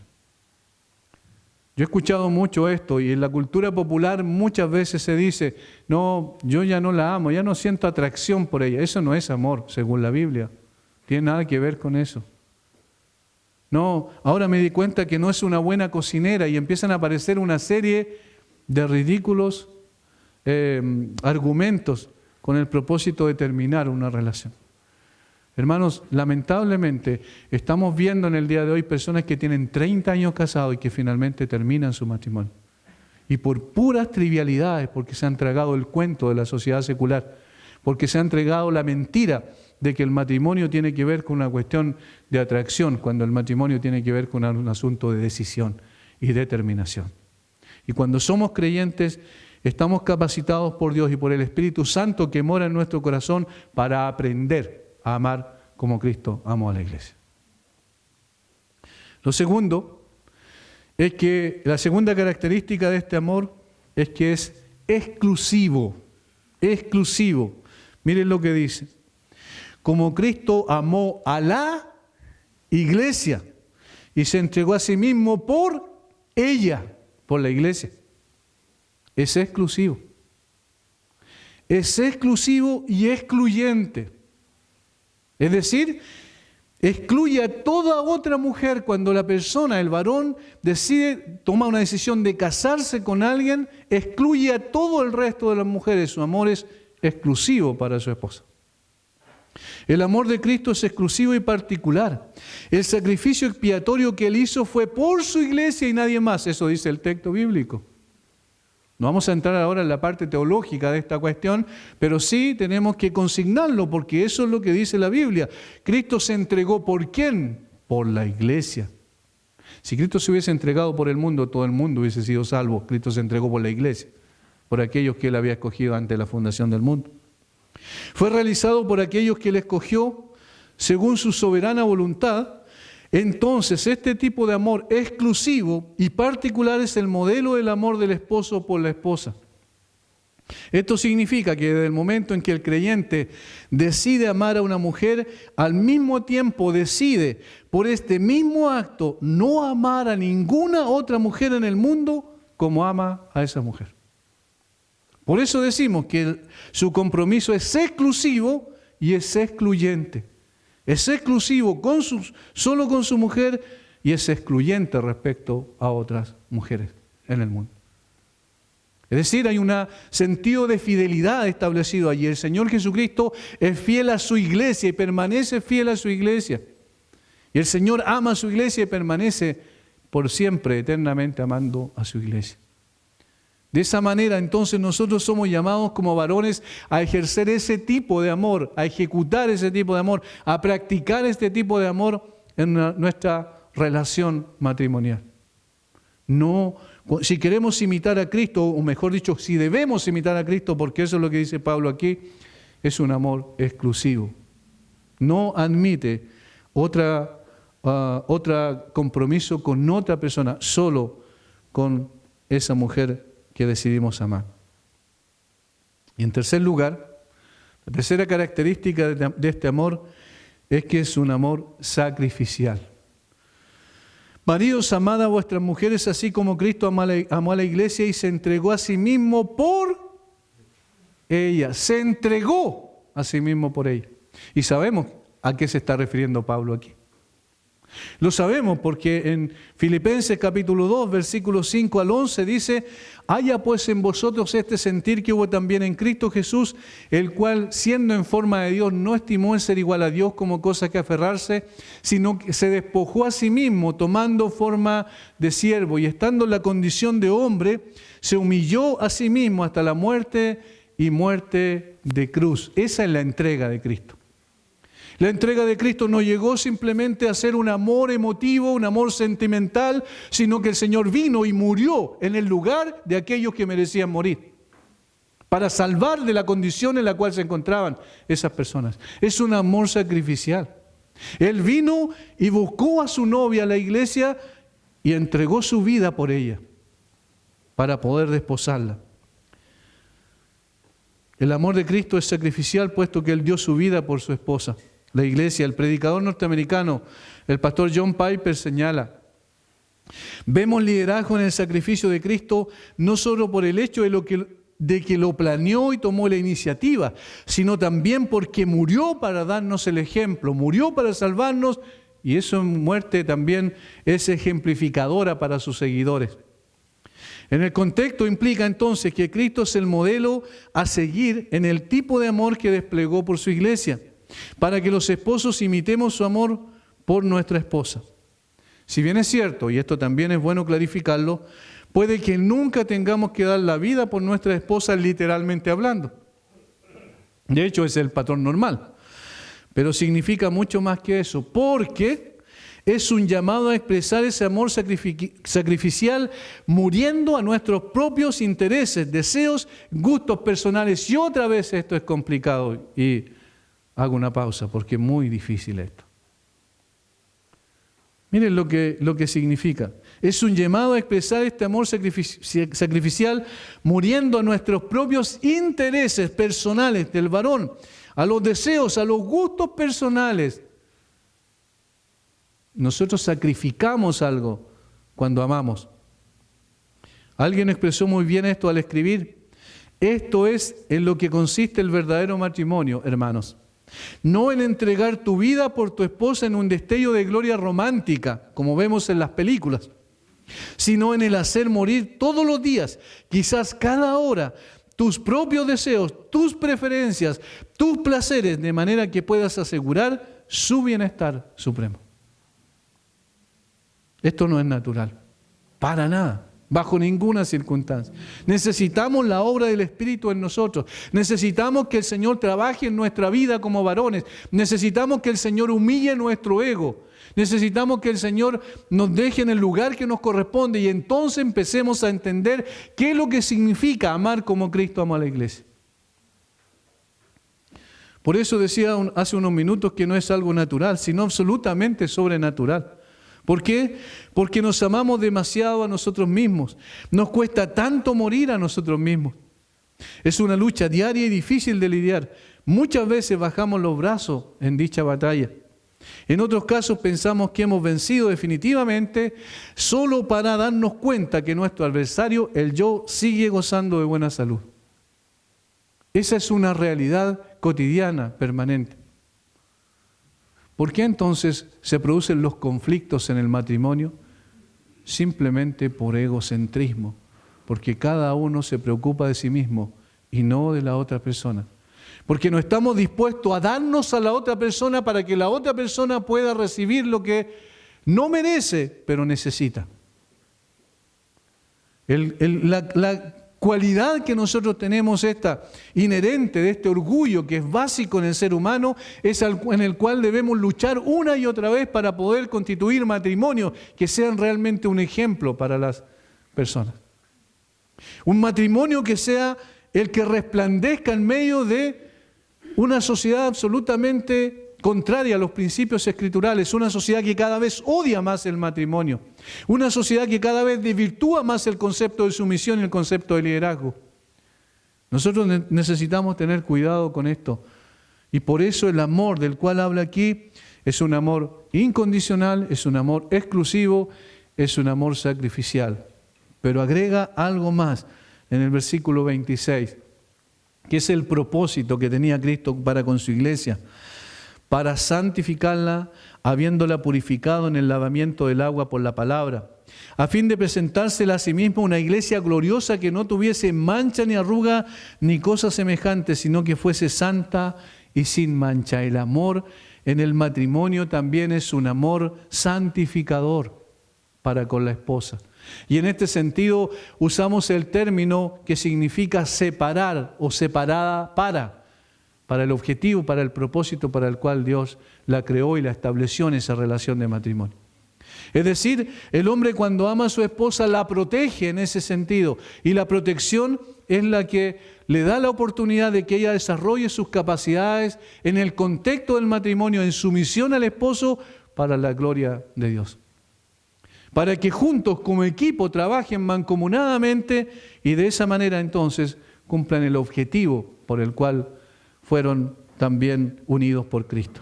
Yo he escuchado mucho esto y en la cultura popular muchas veces se dice, no, yo ya no la amo, ya no siento atracción por ella. Eso no es amor, según la Biblia. Tiene nada que ver con eso. No, ahora me di cuenta que no es una buena cocinera y empiezan a aparecer una serie de ridículos argumentos con el propósito de terminar una relación. Hermanos, lamentablemente estamos viendo en el día de hoy personas que tienen 30 años casados y que finalmente terminan su matrimonio. Y por puras trivialidades, porque se han tragado el cuento de la sociedad secular, porque se han entregado la mentira de que el matrimonio tiene que ver con una cuestión de atracción, cuando el matrimonio tiene que ver con un asunto de decisión y determinación. Y cuando somos creyentes, estamos capacitados por Dios y por el Espíritu Santo que mora en nuestro corazón para aprender a amar como Cristo amó a la iglesia. Lo segundo es que la segunda característica de este amor es que es exclusivo. Exclusivo. Miren lo que dice. Como Cristo amó a la iglesia y se entregó a sí mismo por ella, por la iglesia. Es exclusivo. Es exclusivo y excluyente. Es decir, excluye a toda otra mujer cuando la persona, el varón, toma una decisión de casarse con alguien, excluye a todo el resto de las mujeres. Su amor es exclusivo para su esposa. El amor de Cristo es exclusivo y particular. El sacrificio expiatorio que Él hizo fue por su iglesia y nadie más. Eso dice el texto bíblico. No vamos a entrar ahora en la parte teológica de esta cuestión, pero sí tenemos que consignarlo porque eso es lo que dice la Biblia. Cristo se entregó ¿por quién? Por la iglesia. Si Cristo se hubiese entregado por el mundo, todo el mundo hubiese sido salvo. Cristo se entregó por la iglesia, por aquellos que Él había escogido antes de la fundación del mundo. Fue realizado por aquellos que Él escogió según su soberana voluntad. Entonces, este tipo de amor exclusivo y particular es el modelo del amor del esposo por la esposa. Esto significa que desde el momento en que el creyente decide amar a una mujer, al mismo tiempo decide por este mismo acto no amar a ninguna otra mujer en el mundo como ama a esa mujer. Por eso decimos que su compromiso es exclusivo y es excluyente. Es exclusivo solo con su mujer y es excluyente respecto a otras mujeres en el mundo. Es decir, hay un sentido de fidelidad establecido allí. El Señor Jesucristo es fiel a su iglesia y permanece fiel a su iglesia. Y el Señor ama a su iglesia y permanece por siempre, eternamente amando a su iglesia. De esa manera, entonces, nosotros somos llamados como varones a ejercer ese tipo de amor, a ejecutar ese tipo de amor, a practicar este tipo de amor en nuestra relación matrimonial. No, si queremos imitar a Cristo, o mejor dicho, si debemos imitar a Cristo, porque eso es lo que dice Pablo aquí, es un amor exclusivo. No admite otro compromiso con otra persona, solo con esa mujer que decidimos amar. Y en tercer lugar, la tercera característica de este amor es que es un amor sacrificial. Maridos, amad a vuestras mujeres así como Cristo amó a la iglesia y se entregó a sí mismo por ella. Se entregó a sí mismo por ella. Y sabemos a qué se está refiriendo Pablo aquí. Lo sabemos porque en Filipenses capítulo 2, versículos 5 al 11 dice: haya pues en vosotros este sentir que hubo también en Cristo Jesús, el cual siendo en forma de Dios no estimó el ser igual a Dios como cosa que aferrarse, sino que se despojó a sí mismo tomando forma de siervo y estando en la condición de hombre, se humilló a sí mismo hasta la muerte y muerte de cruz. Esa es la entrega de Cristo. La entrega de Cristo no llegó simplemente a ser un amor emotivo, un amor sentimental, sino que el Señor vino y murió en el lugar de aquellos que merecían morir, para salvar de la condición en la cual se encontraban esas personas. Es un amor sacrificial. Él vino y buscó a su novia, la iglesia, y entregó su vida por ella, para poder desposarla. El amor de Cristo es sacrificial, puesto que Él dio su vida por su esposa. La iglesia, el predicador norteamericano, el pastor John Piper señala: vemos liderazgo en el sacrificio de Cristo no solo por el hecho de que lo planeó y tomó la iniciativa, sino también porque murió para darnos el ejemplo, murió para salvarnos, y eso en muerte también es ejemplificadora para sus seguidores. En el contexto implica entonces que Cristo es el modelo a seguir en el tipo de amor que desplegó por su iglesia, para que los esposos imitemos su amor por nuestra esposa. Si bien es cierto, y esto también es bueno clarificarlo, puede que nunca tengamos que dar la vida por nuestra esposa literalmente hablando. De hecho, es el patrón normal. Pero significa mucho más que eso, porque es un llamado a expresar ese amor sacrificial muriendo a nuestros propios intereses, deseos, gustos personales. Y otra vez esto es complicado y hago una pausa porque es muy difícil esto. Miren lo que significa. Es un llamado a expresar este amor sacrificial muriendo a nuestros propios intereses personales del varón, a los deseos, a los gustos personales. Nosotros sacrificamos algo cuando amamos. Alguien expresó muy bien esto al escribir: esto es en lo que consiste el verdadero matrimonio, hermanos. No en entregar tu vida por tu esposa en un destello de gloria romántica, como vemos en las películas, sino en el hacer morir todos los días, quizás cada hora, tus propios deseos, tus preferencias, tus placeres, de manera que puedas asegurar su bienestar supremo. Esto no es natural, para nada, bajo ninguna circunstancia. Necesitamos la obra del Espíritu en nosotros. Necesitamos que el Señor trabaje en nuestra vida como varones. Necesitamos que el Señor humille nuestro ego. Necesitamos que el Señor nos deje en el lugar que nos corresponde y entonces empecemos a entender qué es lo que significa amar como Cristo amó a la iglesia. Por eso decía hace unos minutos que no es algo natural, sino absolutamente sobrenatural. ¿Por qué? Porque nos amamos demasiado a nosotros mismos. Nos cuesta tanto morir a nosotros mismos. Es una lucha diaria y difícil de lidiar. Muchas veces bajamos los brazos en dicha batalla. En otros casos pensamos que hemos vencido definitivamente solo para darnos cuenta que nuestro adversario, el yo, sigue gozando de buena salud. Esa es una realidad cotidiana, permanente. ¿Por qué entonces se producen los conflictos en el matrimonio? Simplemente por egocentrismo, porque cada uno se preocupa de sí mismo y no de la otra persona. Porque no estamos dispuestos a darnos a la otra persona para que la otra persona pueda recibir lo que no merece, pero necesita. La cualidad que nosotros tenemos, esta inherente de este orgullo que es básico en el ser humano, es en el cual debemos luchar una y otra vez para poder constituir matrimonios que sean realmente un ejemplo para las personas. Un matrimonio que sea el que resplandezca en medio de una sociedad absolutamente contraria a los principios escriturales, una sociedad que cada vez odia más el matrimonio, una sociedad que cada vez desvirtúa más el concepto de sumisión y el concepto de liderazgo. Nosotros necesitamos tener cuidado con esto. Y por eso el amor del cual habla aquí es un amor incondicional, es un amor exclusivo, es un amor sacrificial. Pero agrega algo más en el versículo 26. Que es el propósito que tenía Cristo para con su iglesia, para santificarla, habiéndola purificado en el lavamiento del agua por la palabra, a fin de presentársela a sí misma una iglesia gloriosa que no tuviese mancha ni arruga ni cosa semejante, sino que fuese santa y sin mancha. El amor en el matrimonio también es un amor santificador para con la esposa. Y en este sentido usamos el término que significa separar o separada para el objetivo, para el propósito para el cual Dios la creó y la estableció en esa relación de matrimonio. Es decir, el hombre cuando ama a su esposa la protege en ese sentido, y la protección es la que le da la oportunidad de que ella desarrolle sus capacidades en el contexto del matrimonio, en sumisión al esposo para la gloria de Dios. Para que juntos como equipo trabajen mancomunadamente y de esa manera entonces cumplan el objetivo por el cual fueron también unidos por Cristo.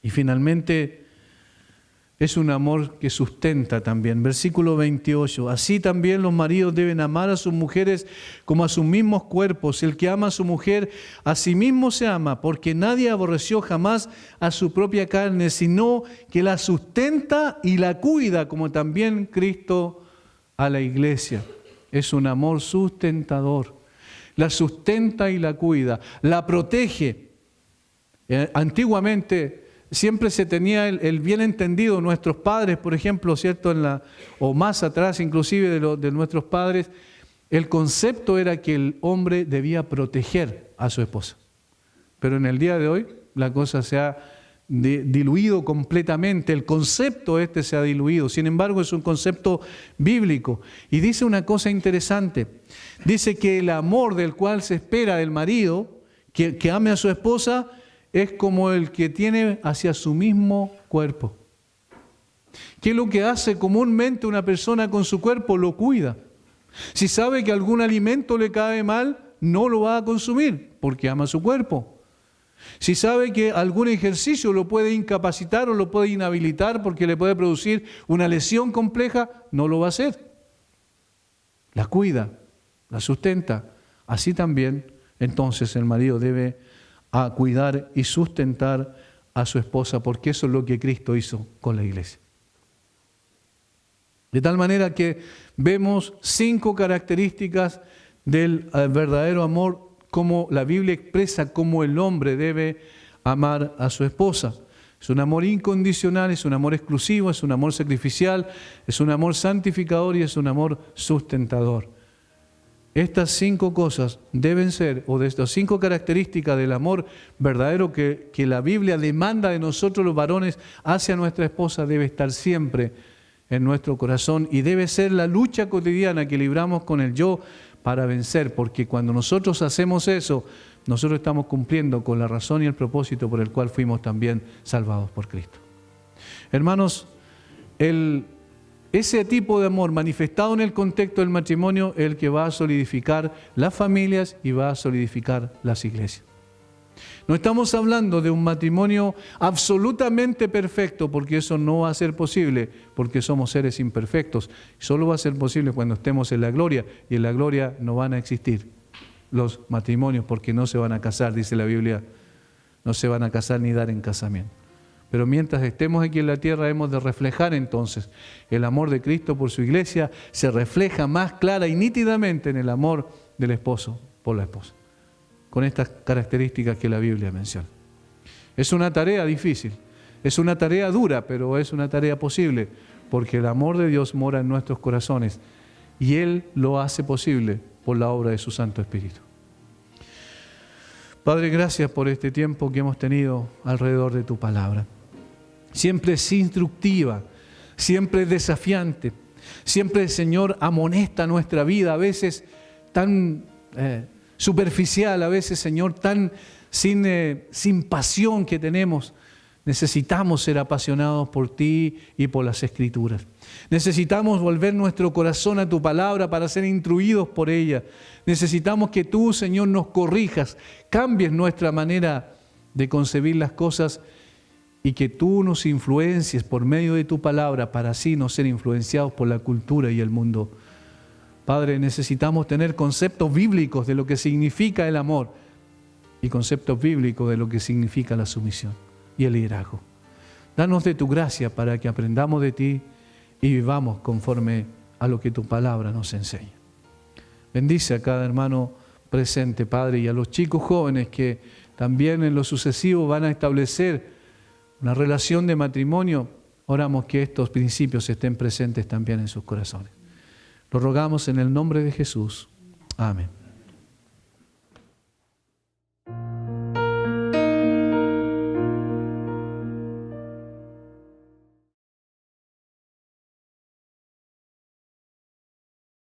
Y finalmente es un amor que sustenta también. Versículo 28. Así también los maridos deben amar a sus mujeres como a sus mismos cuerpos. El que ama a su mujer, a sí mismo se ama, porque nadie aborreció jamás a su propia carne, sino que la sustenta y la cuida, como también Cristo a la iglesia. Es un amor sustentador. La sustenta y la cuida, la protege. Antiguamente siempre se tenía el bien entendido, nuestros padres, por ejemplo, ¿cierto? O más atrás inclusive de nuestros padres, el concepto era que el hombre debía proteger a su esposa. Pero en el día de hoy la cosa se ha diluido completamente, el concepto se ha diluido, sin embargo es un concepto bíblico. Y dice una cosa interesante, dice que el amor del cual se espera del marido, que ame a su esposa, es como el que tiene hacia su mismo cuerpo. ¿Qué es lo que hace comúnmente una persona con su cuerpo? Lo cuida. Si sabe que algún alimento le cae mal, no lo va a consumir porque ama su cuerpo. Si sabe que algún ejercicio lo puede incapacitar o lo puede inhabilitar porque le puede producir una lesión compleja, no lo va a hacer. La cuida, la sustenta. Así también, entonces, el marido debe cuidar y sustentar a su esposa, porque eso es lo que Cristo hizo con la iglesia. De tal manera que vemos 5 características del verdadero amor, como la Biblia expresa cómo el hombre debe amar a su esposa. Es un amor incondicional, es un amor exclusivo, es un amor sacrificial, es un amor santificador y es un amor sustentador. Estas 5 cosas deben ser, o de estas 5 características del amor verdadero que la Biblia demanda de nosotros los varones hacia nuestra esposa, debe estar siempre en nuestro corazón y debe ser la lucha cotidiana que libramos con el yo para vencer, porque cuando nosotros hacemos eso, nosotros estamos cumpliendo con la razón y el propósito por el cual fuimos también salvados por Cristo. Hermanos, ese tipo de amor manifestado en el contexto del matrimonio es el que va a solidificar las familias y va a solidificar las iglesias. No estamos hablando de un matrimonio absolutamente perfecto, porque eso no va a ser posible, porque somos seres imperfectos. Solo va a ser posible cuando estemos en la gloria, y en la gloria no van a existir los matrimonios porque no se van a casar, dice la Biblia, no se van a casar ni dar en casamiento. Pero mientras estemos aquí en la tierra hemos de reflejar entonces el amor de Cristo por su iglesia, se refleja más clara y nítidamente en el amor del esposo por la esposa, con estas características que la Biblia menciona. Es una tarea difícil, es una tarea dura, pero es una tarea posible, porque el amor de Dios mora en nuestros corazones y Él lo hace posible por la obra de su Santo Espíritu. Padre, gracias por este tiempo que hemos tenido alrededor de tu palabra. Siempre es instructiva, siempre es desafiante, siempre el Señor amonesta nuestra vida, a veces tan superficial, a veces, Señor, tan sin pasión que tenemos. Necesitamos ser apasionados por ti y por las Escrituras. Necesitamos volver nuestro corazón a tu palabra para ser instruidos por ella. Necesitamos que tú, Señor, nos corrijas, cambies nuestra manera de concebir las cosas y que tú nos influencies por medio de tu palabra para así no ser influenciados por la cultura y el mundo. Padre, necesitamos tener conceptos bíblicos de lo que significa el amor y conceptos bíblicos de lo que significa la sumisión y el liderazgo. Danos de tu gracia para que aprendamos de ti y vivamos conforme a lo que tu palabra nos enseña. Bendice a cada hermano presente, Padre, y a los chicos jóvenes que también en lo sucesivo van a establecer una relación de matrimonio. Oramos que estos principios estén presentes también en sus corazones. Lo rogamos en el nombre de Jesús. Amén.